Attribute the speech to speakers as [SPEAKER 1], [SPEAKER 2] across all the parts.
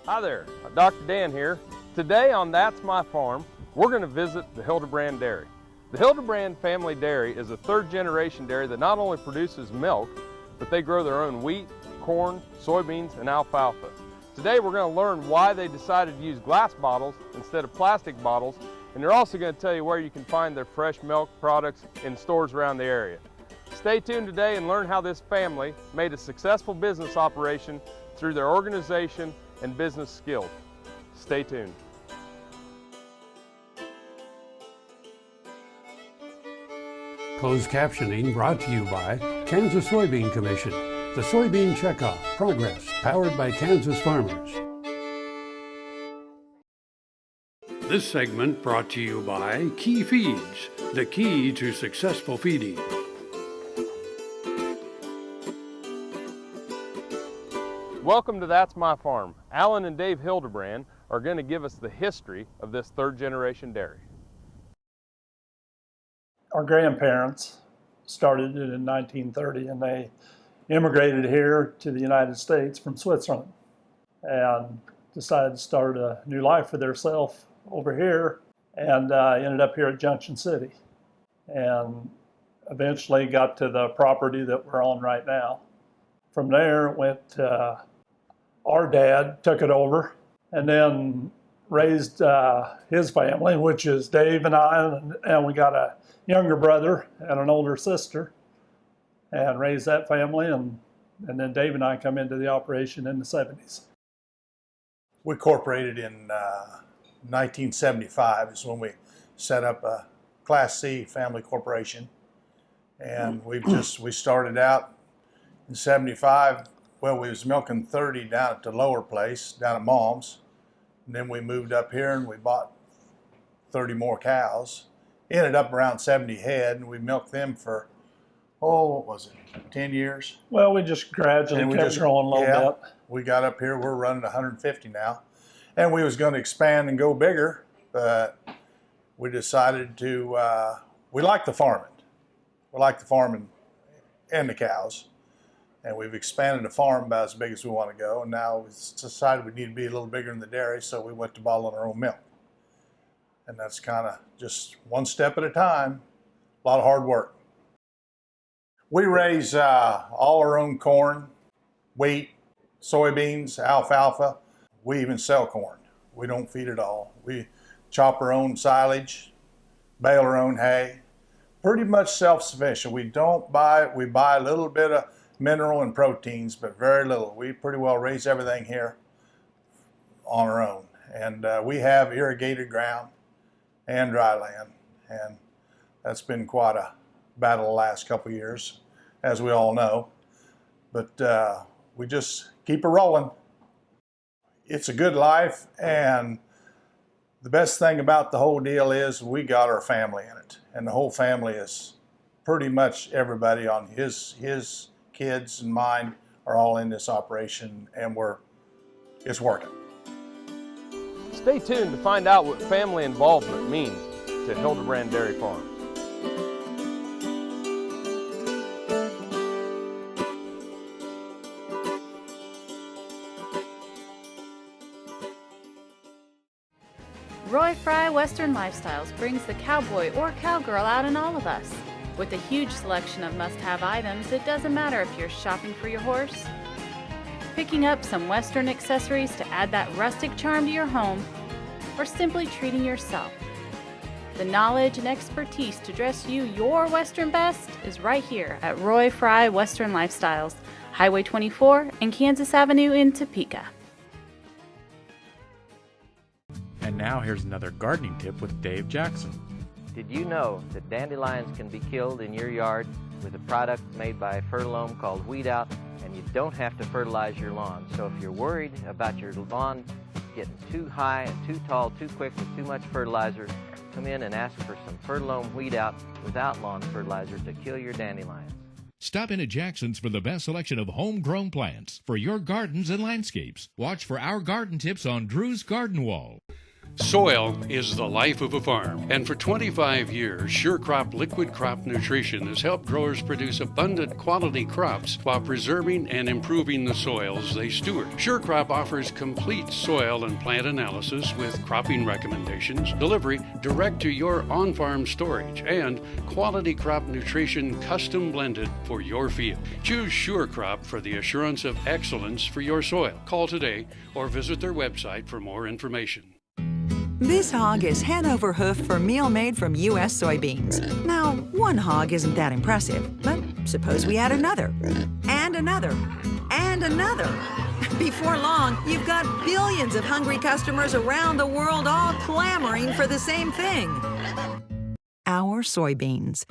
[SPEAKER 1] Hi there, Dr. Dan here. Today on That's My Farm, we're going to visit the Hildebrand Dairy. The Hildebrand family dairy is a third-generation dairy that not only produces milk, but they grow their own wheat, corn, soybeans, and alfalfa. Today we're going to learn why they decided to use glass bottles instead of plastic bottles, and they're also going to tell you where you can find their fresh milk products in stores around the area. Stay tuned today and learn how this family made a successful business operation through their organization and business skills. Stay tuned.
[SPEAKER 2] Closed captioning brought to you by Kansas Soybean Commission. The Soybean Checkoff Progress, powered by Kansas farmers. This segment brought to you by Key Feeds, the key to successful feeding.
[SPEAKER 1] Welcome to That's My Farm. Alan and Dave Hildebrand are going to give us the history of this third-generation dairy.
[SPEAKER 3] Our grandparents started it in 1930, and they immigrated here to the United States from Switzerland and decided to start a new life for themselves over here, and ended up here at Junction City and eventually got to the property that we're on right now. From there, it went our dad took it over and then raised his family, which is Dave and I, and we got a younger brother and an older sister, and raised that family, and then Dave and I come into the operation in the 70s.
[SPEAKER 4] We incorporated in 1975 is when we set up a Class C family corporation, and we started out in 75. Well, we was milking 30 down at the lower place, down at Mom's. And then we moved up here and we bought 30 more cows. Ended up around 70 head, and we milked them for, what was it, 10 years?
[SPEAKER 3] Well, we just gradually kept growing a little bit.
[SPEAKER 4] We got up here, we're running 150 now. And we was going to expand and go bigger, but we decided to, we like the farming. We like the farming and the cows. And we've expanded the farm about as big as we want to go. And now we decided we need to be a little bigger in the dairy, so we went to bottling our own milk. And that's kind of just one step at a time, a lot of hard work. We raise all our own corn, wheat, soybeans, alfalfa. We even sell corn. We don't feed it all. We chop our own silage, bale our own hay. Pretty much self-sufficient. We don't buy, we buy a little bit of mineral and proteins, but very little. We pretty well raise everything here on our own. And we have irrigated ground and dry land. And that's been quite a battle the last couple of years, as we all know. But we just keep it rolling. It's a good life, and the best thing about the whole deal is we got our family in it. And the whole family is pretty much everybody on his kids and mine are all in this operation, and it's working.
[SPEAKER 1] Stay tuned to find out what family involvement means to Hildebrand Dairy Farms.
[SPEAKER 5] Roy Fry Western Lifestyles brings the cowboy or cowgirl out in all of us. With a huge selection of must-have items, it doesn't matter if you're shopping for your horse, picking up some Western accessories to add that rustic charm to your home, or simply treating yourself. The knowledge and expertise to dress you your Western best is right here at Roy Fry Western Lifestyles, Highway 24 and Kansas Avenue in Topeka.
[SPEAKER 6] And now here's another gardening tip with Dave Jackson.
[SPEAKER 7] Did you know that dandelions can be killed in your yard with a product made by Fertilome called Weed Out, and you don't have to fertilize your lawn? So if you're worried about your lawn getting too high and too tall too quick with too much fertilizer, come in and ask for some Fertilome Weed Out without lawn fertilizer to kill your dandelions.
[SPEAKER 8] Stop in at Jackson's for the best selection of homegrown plants for your gardens and landscapes. Watch for our garden tips on Drew's Garden Wall.
[SPEAKER 2] Soil is the life of a farm, and for 25 years, SureCrop Liquid Crop Nutrition has helped growers produce abundant quality crops while preserving and improving the soils they steward. SureCrop offers complete soil and plant analysis with cropping recommendations, delivery direct to your on-farm storage, and quality crop nutrition custom blended for your field. Choose SureCrop for the assurance of excellence for your soil. Call today or visit their website for more information.
[SPEAKER 9] This hog is head over hoof for meal made from U.S. soybeans. Now, one hog isn't that impressive, but suppose we add another, and another, and another. Before long, you've got billions of hungry customers around the world all clamoring for the same thing. Our soybeans.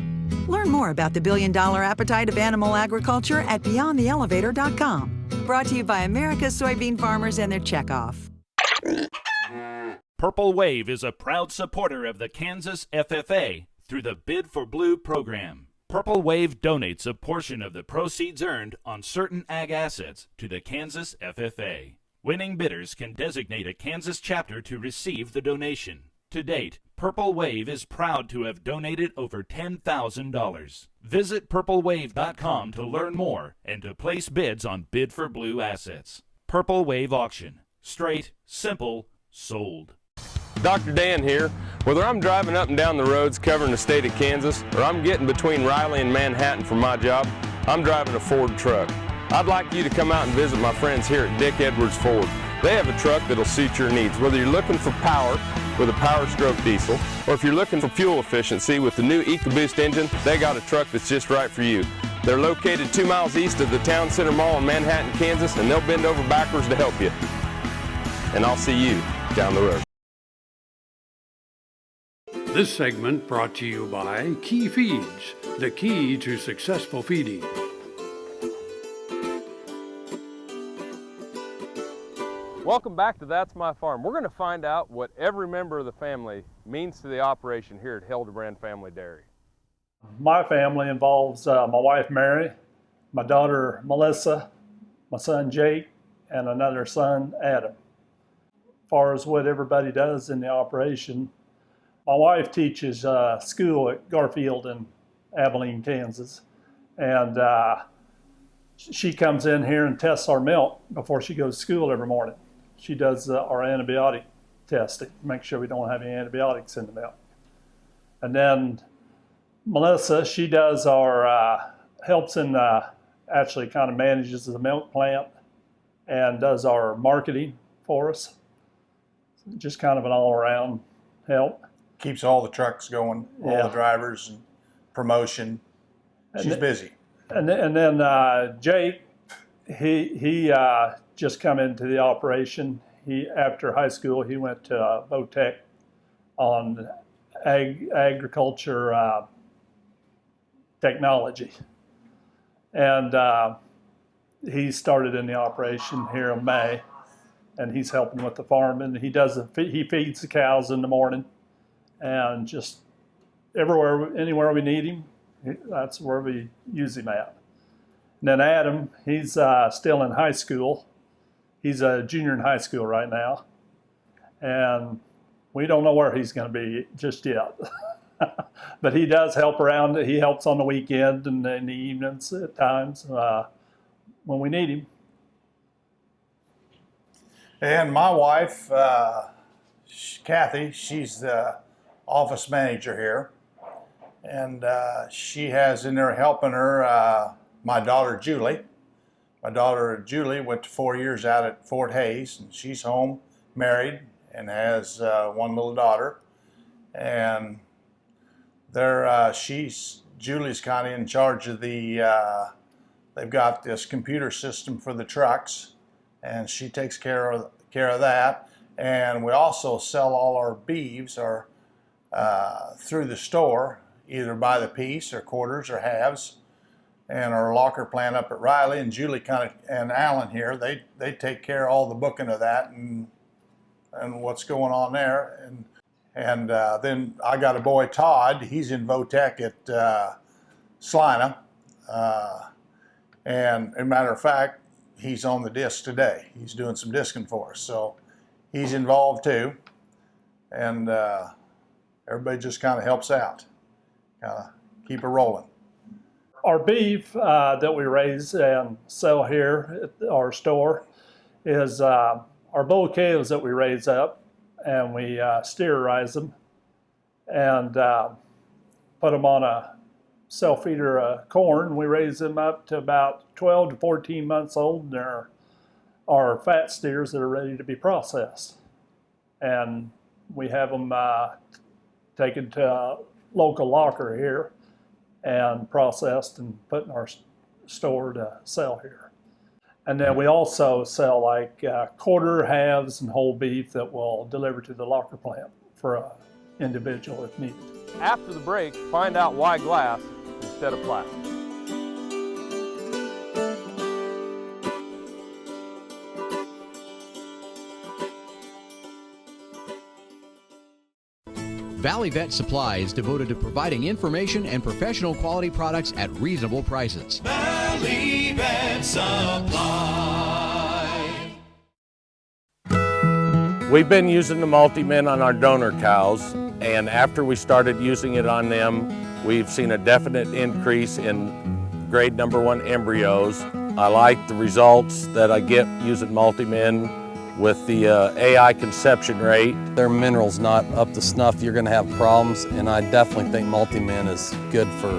[SPEAKER 9] Learn more about the billion-dollar appetite of animal agriculture at BeyondTheElevator.com. Brought to you by America's soybean farmers and their checkoff.
[SPEAKER 10] Purple Wave is a proud supporter of the Kansas FFA through the Bid for Blue program. Purple Wave donates a portion of the proceeds earned on certain ag assets to the Kansas FFA. Winning bidders can designate a Kansas chapter to receive the donation. To date, Purple Wave is proud to have donated over $10,000. Visit purplewave.com to learn more and to place bids on Bid for Blue assets. Purple Wave Auction. Straight, simple, sold.
[SPEAKER 1] Dr. Dan here. Whether I'm driving up and down the roads covering the state of Kansas or I'm getting between Riley and Manhattan for my job, I'm driving a Ford truck. I'd like you to come out and visit my friends here at Dick Edwards Ford. They have a truck that'll suit your needs, whether you're looking for power with a Power Stroke diesel or if you're looking for fuel efficiency with the new EcoBoost engine, they got a truck that's just right for you. They're located 2 miles east of the Town Center Mall in Manhattan, Kansas, and they'll bend over backwards to help you. And I'll see you down the road.
[SPEAKER 2] This segment brought to you by Key Feeds, the key to successful feeding.
[SPEAKER 1] Welcome back to That's My Farm. We're going to find out what every member of the family means to the operation here at Hildebrand Family Dairy.
[SPEAKER 3] My family involves my wife Mary, my daughter Melissa, my son Jake, and another son Adam. As far as what everybody does in the operation, my wife teaches school at Garfield in Abilene, Kansas, and she comes in here and tests our milk before she goes to school every morning. She does our antibiotic testing, make sure we don't have any antibiotics in the milk. And then Melissa, she does our, helps in, actually kind of manages the milk plant and does our marketing for us. Just kind of an all-around help.
[SPEAKER 4] Keeps all the trucks going, all the drivers and promotion. She's busy.
[SPEAKER 3] And then Jake, he just come into the operation. He, after high school, he went to Votech on agriculture technology. And he started in the operation here in May, and he's helping with the farming. He feeds the cows in the morning, and just anywhere we need him, that's where we use him at. And then Adam, he's still in high school. He's a junior in high school right now, and we don't know where he's going to be just yet. But he does help around. He helps on the weekend and in the evenings at times when we need him.
[SPEAKER 4] And my wife, Kathy, she's the office manager here. And she has in there helping her my daughter, Julie. My daughter, Julie, went to 4 years out at Fort Hays, and she's home, married, and has one little daughter. And Julie's kind of in charge of the, they've got this computer system for the trucks, and she takes care of that. And we also sell all our beeves through the store, either by the piece or quarters or halves. And our locker plant up at Riley, and Julie and Alan here, they take care of all the booking of that and what's going on there. And then I got a boy, Todd. He's in Votech at Salina. And as a matter of fact, he's on the disc today. He's doing some discing for us. So he's involved too. and everybody just kind of helps out, kind of keep it rolling.
[SPEAKER 3] Our beef that we raise and sell here at our store is our bull calves that we raise up, and we steerize them and put them on a self-feeder corn. We raise them up to about 12 to 14 months old, and they're our fat steers that are ready to be processed. And we have them taken to a local locker here and processed and put in our store to sell here. And then we also sell like quarter, halves, and whole beef that we'll deliver to the locker plant for an individual if needed.
[SPEAKER 1] After the break, find out why glass instead of plastic.
[SPEAKER 11] Valley Vet Supply is devoted to providing information and professional quality products at reasonable prices.
[SPEAKER 12] Valley Vet Supply.
[SPEAKER 13] We've been using the Multi-Min on our donor cows, and after we started using it on them, we've seen a definite increase in grade number 1 embryos. I like the results that I get using Multi-Min with the AI conception rate.
[SPEAKER 14] Their minerals not up to snuff, you're gonna have problems, and I definitely think Multi-Min is good for,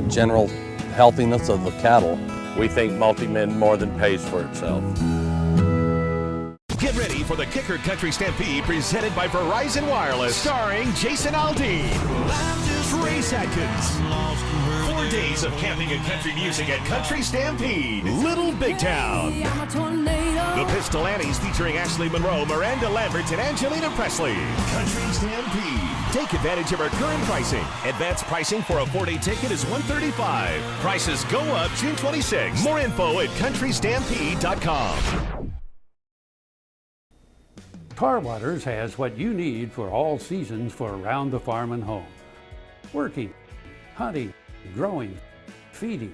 [SPEAKER 14] general healthiness of the cattle.
[SPEAKER 13] We think Multi-Min more than pays for itself.
[SPEAKER 12] Get ready for the Kicker Country Stampede presented by Verizon Wireless, starring Jason Aldean, Landis Race Atkins. 4 days of camping and country music at Country Stampede, Little Big Town. The Pistol Annies featuring Ashley Monroe, Miranda Lambert, and Angelina Presley. Country Stampede. Take advantage of our current pricing. Advanced pricing for a 4-day ticket is $135. Prices go up June 26. More info at countrystampede.com.
[SPEAKER 15] Tar Waters has what you need for all seasons for around the farm and home. Working, hunting, growing, feeding,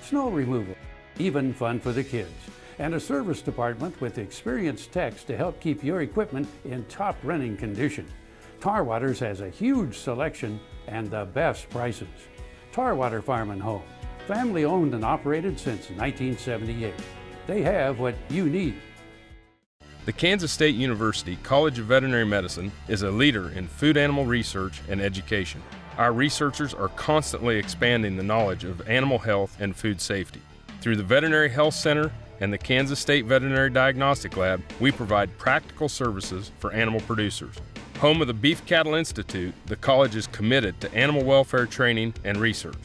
[SPEAKER 15] snow removal, even fun for the kids. And a service department with experienced techs to help keep your equipment in top running condition. Tar Waters has a huge selection and the best prices. Tar Water Farm and Home, family owned and operated since 1978. They have what you need.
[SPEAKER 1] The Kansas State University College of Veterinary Medicine is a leader in food animal research and education. Our researchers are constantly expanding the knowledge of animal health and food safety. Through the Veterinary Health Center and the Kansas State Veterinary Diagnostic Lab, we provide practical services for animal producers. Home of the Beef Cattle Institute, the college is committed to animal welfare training and research.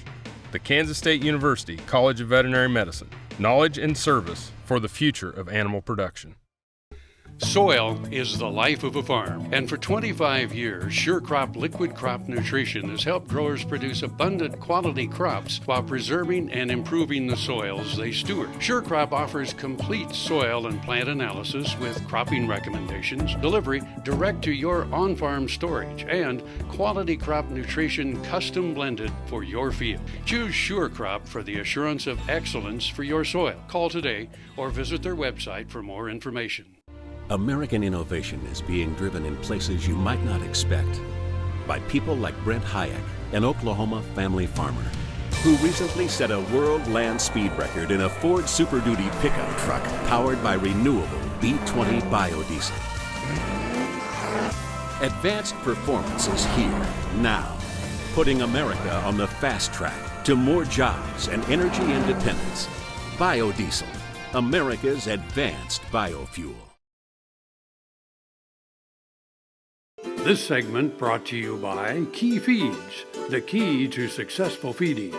[SPEAKER 1] The Kansas State University College of Veterinary Medicine, knowledge and service for the future of animal production.
[SPEAKER 2] Soil is the life of a farm, and for 25 years, SureCrop Liquid Crop Nutrition has helped growers produce abundant quality crops while preserving and improving the soils they steward. SureCrop offers complete soil and plant analysis with cropping recommendations, delivery direct to your on-farm storage, and quality crop nutrition custom blended for your field. Choose SureCrop for the assurance of excellence for your soil. Call today or visit their website for more information.
[SPEAKER 16] American innovation is being driven in places you might not expect by people like Brent Hayek, an Oklahoma family farmer, who recently set a world land speed record in a Ford Super Duty pickup truck powered by renewable B20 biodiesel. Advanced performance is here, now, putting America on the fast track to more jobs and energy independence. Biodiesel, America's advanced biofuel.
[SPEAKER 15] This segment brought to you by Key Feeds, the key to successful feeding.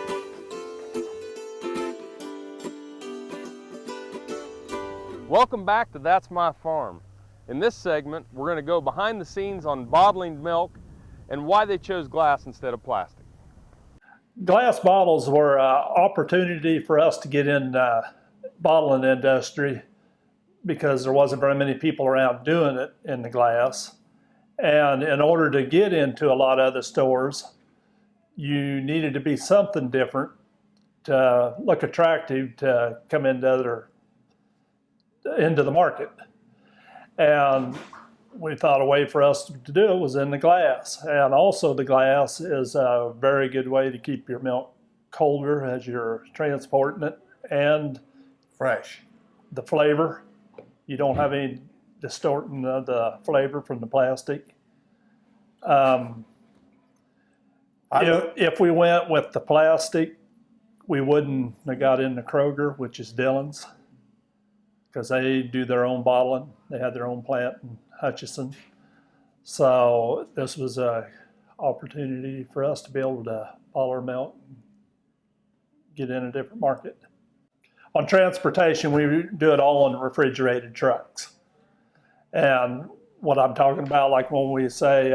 [SPEAKER 1] Welcome back to That's My Farm. In this segment, we're going to go behind the scenes on bottling milk and why they chose glass instead of plastic.
[SPEAKER 3] Glass bottles were an opportunity for us to get in bottling industry because there wasn't very many people around doing it in the glass. And in order to get into a lot of other stores, you needed to be something different to look attractive to come into the market. And we thought a way for us to do it was in the glass. And also the glass is a very good way to keep your milk colder as you're transporting it, and
[SPEAKER 4] fresh.
[SPEAKER 3] The flavor, you don't have any distorting of the flavor from the plastic. If we went with the plastic, we wouldn't have got into Kroger, which is Dillon's, because they do their own bottling. They have their own plant in Hutchinson. So this was an opportunity for us to be able to bottle our milk and get in a different market. On transportation, we do it all in refrigerated trucks. And what I'm talking about, like when we say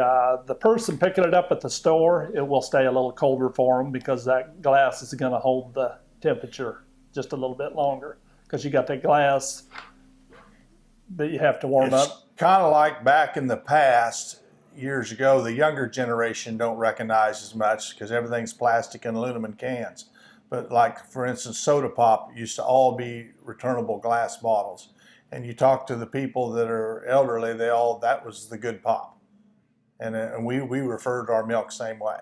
[SPEAKER 3] the person picking it up at the store, it will stay a little colder for them because that glass is going to hold the temperature just a little bit longer, because you got that glass that you have to warm up.
[SPEAKER 4] It's kind of like back in the past, years ago, the younger generation don't recognize as much because everything's plastic and aluminum cans. But like, for instance, soda pop used to all be returnable glass bottles. And you talk to the people that are elderly, that was the good pop. And we refer to our milk same way.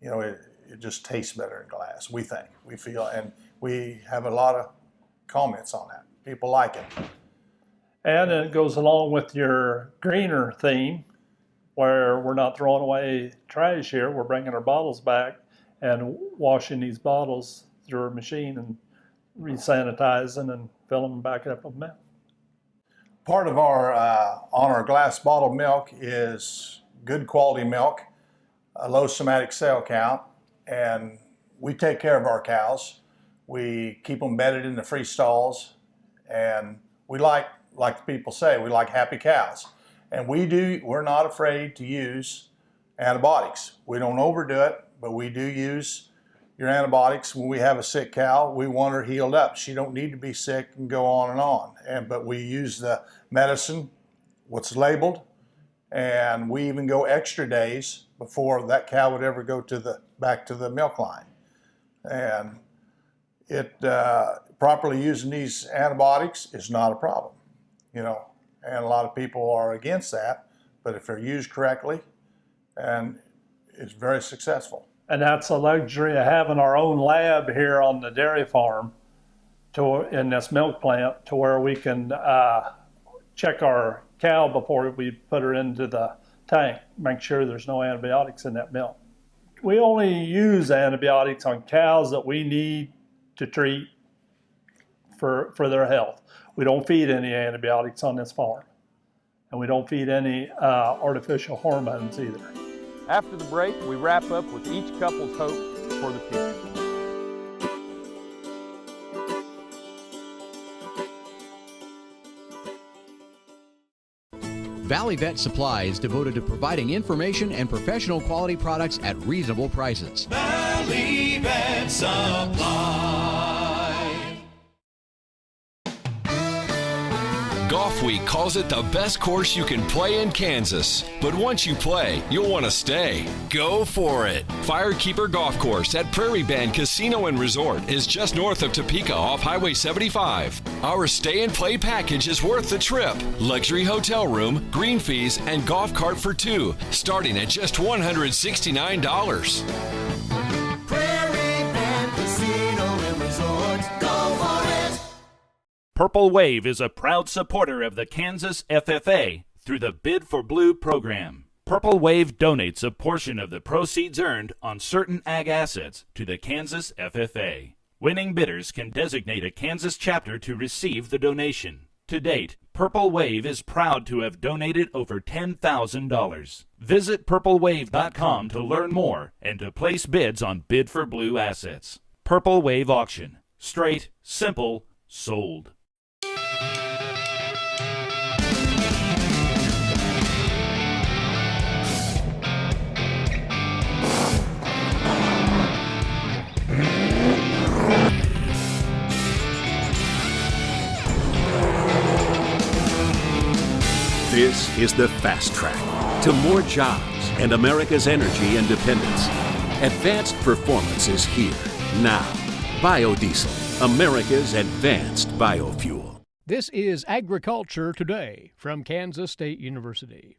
[SPEAKER 4] You know, it just tastes better in glass, we think, we feel, and we have a lot of comments on that. People like it.
[SPEAKER 3] And it goes along with your greener theme, where we're not throwing away trash here. We're bringing our bottles back and washing these bottles through a machine and re-sanitizing and filling them back up with milk.
[SPEAKER 4] Part of our, on our glass bottled milk is good quality milk, a low somatic cell count, and we take care of our cows. We keep them bedded in the free stalls, and we like the people say, we like happy cows. And we're not afraid to use antibiotics. We don't overdo it, but we do use your antibiotics. When we have a sick cow, we want her healed up. She don't need to be sick and go on and on. But we use the medicine, what's labeled, and we even go extra days before that cow would ever go back to the milk line. And properly using these antibiotics is not a problem, you know. And a lot of people are against that, but if they're used correctly, and it's very successful.
[SPEAKER 3] And that's a luxury of having our own lab here on the dairy farm in this milk plant, to where we can check our cow before we put her into the tank, make sure there's no antibiotics in that milk. We only use antibiotics on cows that we need to treat for their health. We don't feed any antibiotics on this farm, and we don't feed any artificial hormones either.
[SPEAKER 1] After the break, we wrap up with each couple's hope for the future.
[SPEAKER 11] Valley Vet Supply is devoted to providing information and professional quality products at reasonable prices.
[SPEAKER 12] Valley Vet Supply.
[SPEAKER 17] Golf Week calls it the best course you can play in Kansas. But once you play, you'll want to stay. Go for it. Firekeeper Golf Course at Prairie Band Casino and Resort is just north of Topeka off Highway 75. Our stay and play package is worth the trip. Luxury hotel room, green fees, and golf cart for two, starting at just $169.
[SPEAKER 10] Purple Wave is a proud supporter of the Kansas FFA through the Bid for Blue program. Purple Wave donates a portion of the proceeds earned on certain ag assets to the Kansas FFA. Winning bidders can designate a Kansas chapter to receive the donation. To date, Purple Wave is proud to have donated over $10,000. Visit purplewave.com to learn more and to place bids on Bid for Blue assets. Purple Wave Auction. Straight, simple, sold.
[SPEAKER 16] This is the fast track to more jobs and America's energy independence. Advanced performance is here now. Biodiesel, America's advanced biofuel.
[SPEAKER 18] This is Agriculture Today from Kansas State University.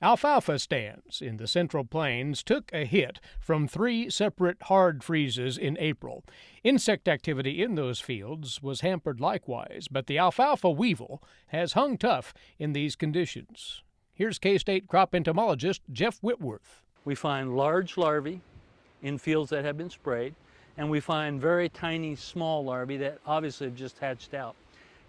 [SPEAKER 18] Alfalfa stands in the Central Plains took a hit from 3 separate hard freezes in April. Insect activity in those fields was hampered likewise, but the alfalfa weevil has hung tough in these conditions. Here's K-State crop entomologist Jeff Whitworth.
[SPEAKER 19] We find large larvae in fields that have been sprayed, and we find very tiny small larvae that obviously have just hatched out.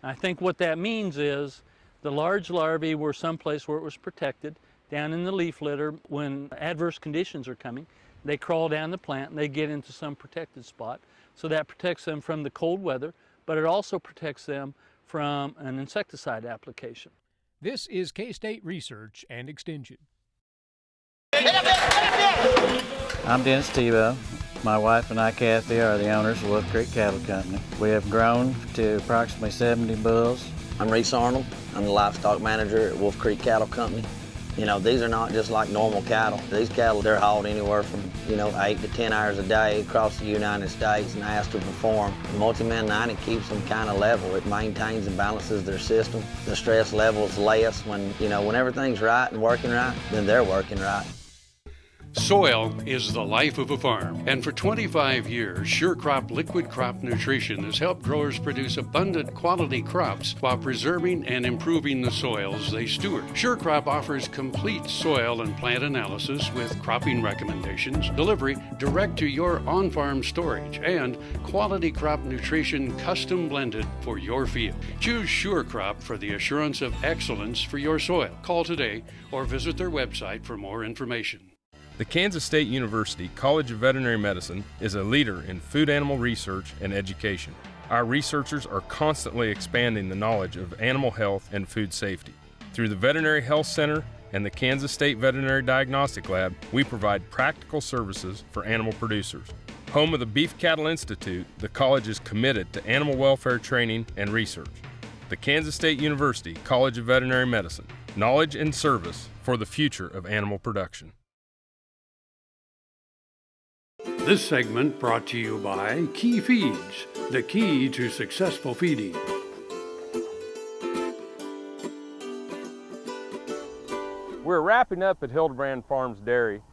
[SPEAKER 19] And I think what that means is the large larvae were someplace where it was protected, down in the leaf litter. When adverse conditions are coming, they crawl down the plant and they get into some protected spot. So that protects them from the cold weather, but it also protects them from an insecticide application.
[SPEAKER 18] This is K-State Research and Extension.
[SPEAKER 20] I'm Dennis Tebow. My wife and I, Kathy, are the owners of Wolf Creek Cattle Company. We have grown to approximately 70 bulls.
[SPEAKER 21] I'm Reese Arnold. I'm the livestock manager at Wolf Creek Cattle Company. You know, these are not just like normal cattle. These cattle, they're hauled anywhere from, 8 to 10 hours a day across the United States and asked to perform. The Multi-Man 90 keeps them kind of level. It maintains and balances their system. The stress level is less when everything's right and working right, then they're working right.
[SPEAKER 2] Soil is the life of a farm, and for 25 years, SureCrop Liquid Crop Nutrition has helped growers produce abundant quality crops while preserving and improving the soils they steward. SureCrop offers complete soil and plant analysis with cropping recommendations, delivery direct to your on-farm storage, and quality crop nutrition custom blended for your field. Choose SureCrop for the assurance of excellence for your soil. Call today or visit their website for more information.
[SPEAKER 1] The Kansas State University College of Veterinary Medicine is a leader in food animal research and education. Our researchers are constantly expanding the knowledge of animal health and food safety. Through the Veterinary Health Center and the Kansas State Veterinary Diagnostic Lab, we provide practical services for animal producers. Home of the Beef Cattle Institute, the college is committed to animal welfare training and research. The Kansas State University College of Veterinary Medicine, knowledge and service for the future of animal production.
[SPEAKER 2] This segment brought to you by Key Feeds, the key to successful feeding.
[SPEAKER 1] We're wrapping up at Hildebrand Farms Dairy,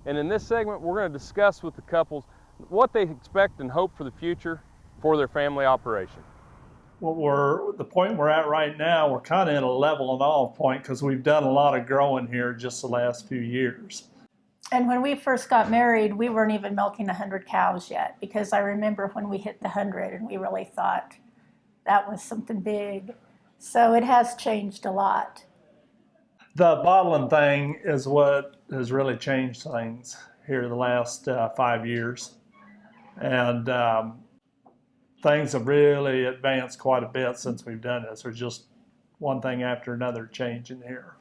[SPEAKER 1] and in this segment we're going to discuss with the couples what they expect and hope for the future for their family operation.
[SPEAKER 3] Well, the point we're at right now, we're kind of in a level and all point because we've done a lot of growing here just the last few years.
[SPEAKER 22] And when we first got married, we weren't even milking 100 cows yet, because I remember when we hit the 100 and we really thought that was something big. So it has changed a lot.
[SPEAKER 3] The bottling thing is what has really changed things here the last 5 years. And things have really advanced quite a bit since we've done this. There's just one thing after another changing here.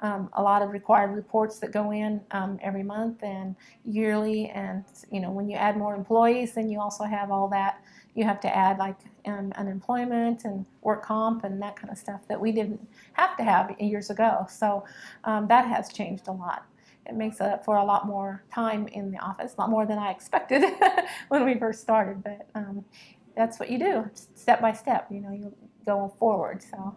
[SPEAKER 22] A lot of required reports that go in every month and yearly, and when you add more employees, then you also have all that. You have to add like unemployment and work comp and that kind of stuff that we didn't have to have years ago. So that has changed a lot. It makes up for a lot more time in the office, a lot more than I expected when we first started. But that's what you do, step by step. You go forward. So.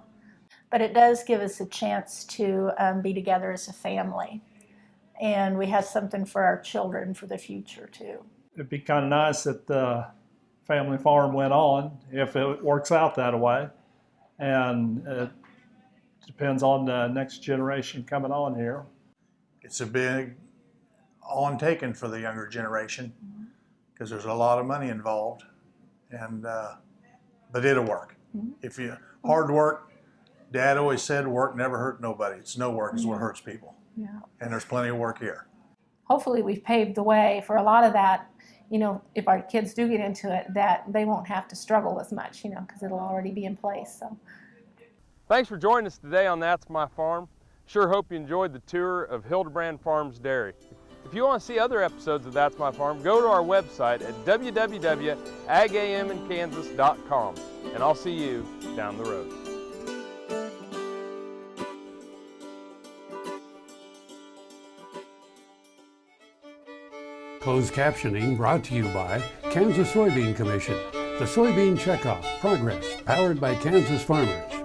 [SPEAKER 22] But it does give us a chance to be together as a family. And we have something for our children for the future, too.
[SPEAKER 3] It'd be kind of nice if the family farm went on, if it works out that way. And it depends on the next generation coming on here.
[SPEAKER 4] It's a big on-taking for the younger generation because there's a lot of money involved. And but it'll work. If you hard work, Dad always said work never hurt nobody. It's no work is what hurts people.
[SPEAKER 22] Yeah.
[SPEAKER 4] And there's plenty of work here.
[SPEAKER 22] Hopefully we've paved the way for a lot of that, if our kids do get into it, that they won't have to struggle as much, because it'll already be in place. So.
[SPEAKER 1] Thanks for joining us today on That's My Farm. Sure hope you enjoyed the tour of Hildebrand Farms Dairy. If you want to see other episodes of That's My Farm, go to our website at www.agaminkansas.com, and I'll see you down the road.
[SPEAKER 15] Closed captioning brought to you by Kansas Soybean Commission, The Soybean Checkoff, Progress, powered by Kansas farmers.